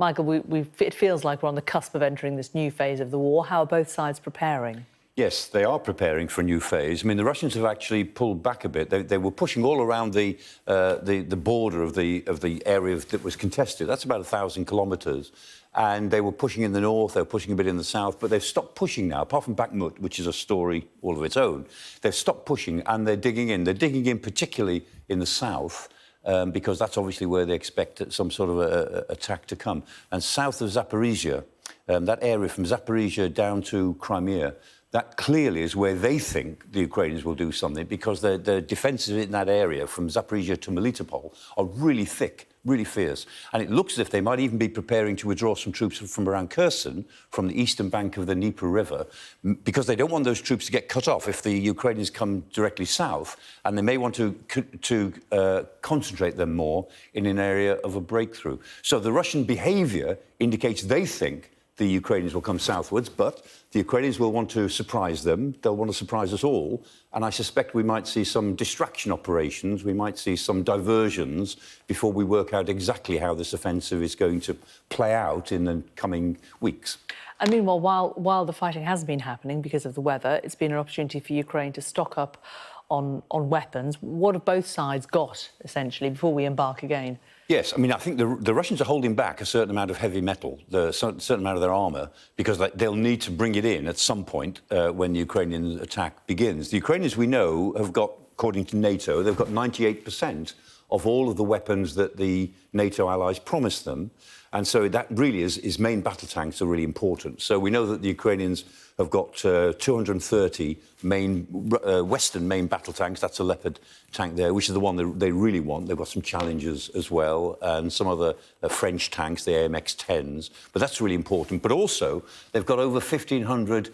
Michael, it feels like we're on the cusp of entering this new phase of the war. How are both sides preparing? Yes, they are preparing for a new phase. I mean, the Russians have actually pulled back a bit. They were pushing all around the border of the area that was contested. That's about 1,000 kilometres. And they were pushing in the north, they were pushing a bit in the south, but they've stopped pushing now, apart from Bakhmut, which is a story all of its own. They've stopped pushing and they're digging in. They're digging in particularly in the south, because that's obviously where they expect some sort of attack to come. And south of Zaporizhia, that area from Zaporizhia down to Crimea, that clearly is where they think the Ukrainians will do something, because the defences in that area from Zaporizhia to Melitopol are really thick, really fierce. And it looks as if they might even be preparing to withdraw some troops from around Kherson, from the eastern bank of the Dnieper River, because they don't want those troops to get cut off if the Ukrainians come directly south, and they may want to concentrate them more in an area of a breakthrough. So the Russian behaviour indicates they think the Ukrainians will come southwards, but the Ukrainians will want to surprise them. They'll want to surprise us all. And I suspect we might see some distraction operations. We might see some diversions before we work out exactly how this offensive is going to play out in the coming weeks. And meanwhile, while the fighting has been happening because of the weather, it's been an opportunity for Ukraine to stock up on weapons. What have both sides got, essentially, before we embark again? Yes, I mean, I think the Russians are holding back a certain amount of heavy metal, a certain amount of their armour, because they'll need to bring it in at some point when the Ukrainian attack begins. The Ukrainians, we know, have got, according to NATO, they've got 98% of all of the weapons that the NATO allies promised them. And so that really is main battle tanks are really important. So we know that the Ukrainians have got 230 Western main battle tanks. That's a Leopard tank there, which is the one they really want. They've got some Challengers as well, and some other French tanks, the AMX-10s. But that's really important. But also, they've got over 1,500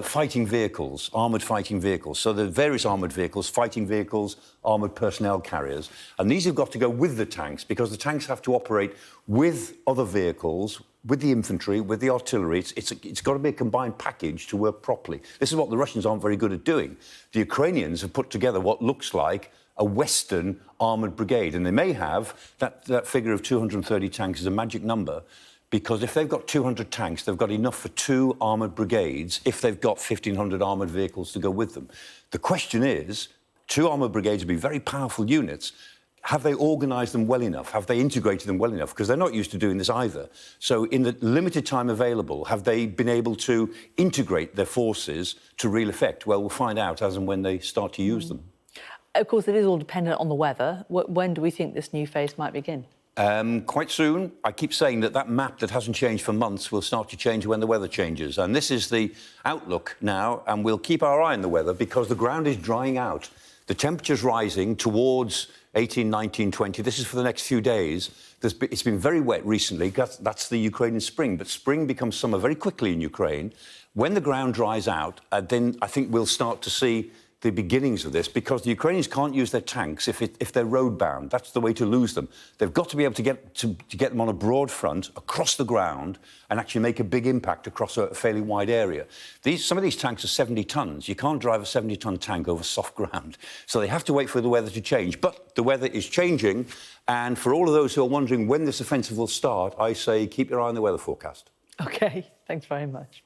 fighting vehicles, armoured fighting vehicles. So the various armoured vehicles, fighting vehicles, armoured personnel carriers. And these have got to go with the tanks, because the tanks have to operate with other vehicles, with the infantry, with the artillery. It's got to be a combined package to work properly. This is what the Russians aren't very good at doing. The Ukrainians have put together what looks like a Western armoured brigade. And they may have, that figure of 230 tanks is a magic number, because if they've got 200 tanks, they've got enough for 2 armoured brigades if they've got 1,500 armoured vehicles to go with them. The question is, 2 armoured brigades would be very powerful units. Have they organised them well enough? Have they integrated them well enough? Because they're not used to doing this either. So in the limited time available, have they been able to integrate their forces to real effect? Well, we'll find out as and when they start to use them. Of course, it is all dependent on the weather. When do we think this new phase might begin? Quite soon. I keep saying that map that hasn't changed for months will start to change when the weather changes. And this is the outlook now, and we'll keep our eye on the weather, because the ground is drying out. The temperature's rising towards 18, 19, 20. This is for the next few days. It's been very wet recently. That's the Ukrainian spring. But spring becomes summer very quickly in Ukraine. When the ground dries out, then I think we'll start to see the beginnings of this, because the Ukrainians can't use their tanks if they're road-bound. That's the way to lose them. They've got to be able to get them on a broad front across the ground and actually make a big impact across a fairly wide area. Some of these tanks are 70 tons. You can't drive a 70-ton tank over soft ground. So they have to wait for the weather to change. But the weather is changing, and for all of those who are wondering when this offensive will start, I say keep your eye on the weather forecast. OK, thanks very much.